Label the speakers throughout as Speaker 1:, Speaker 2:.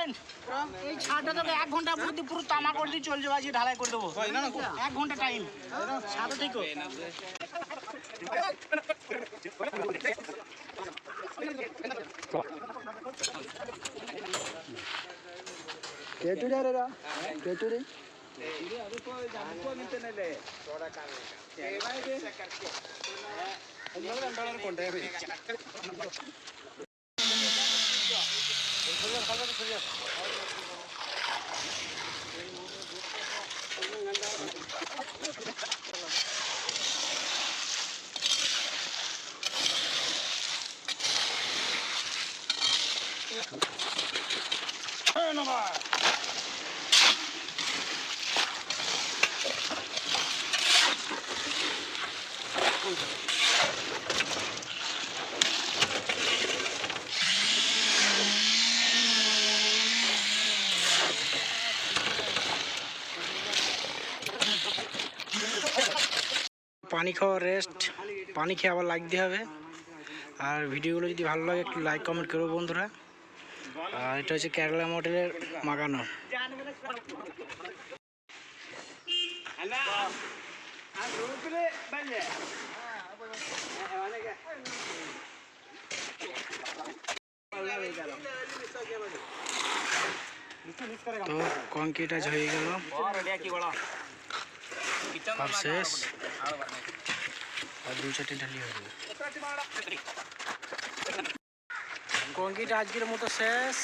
Speaker 1: বুঝলেন এই ছাদটা তোকে 1 ঘন্টার মধ্যে পুরো তামা করে দিয়ে চল যাবে, আজকে ঢালাই করে দেবো। 1 ঘন্টা টাইম ছাদে থেকে। পানি খাওয়া রেস্ট, পানি খেয়ে আবার লাইক দিতে হবে। আর ভিডিওগুলো যদি ভালো লাগে একটু লাইক কমেন্ট করো বন্ধুরা। আর এটা হচ্ছে কেরালা মডেলের মাগানো। তো কংক্রিট আজ হয়ে গেল, সব শেষ। আর 2-4টি ঢালি হবে। কংক্রিট আজকের মতো শেষ।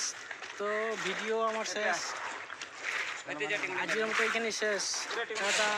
Speaker 1: তো ভিডিও আমার শেষ, আজকের মতো এখানে শেষ। টাটা।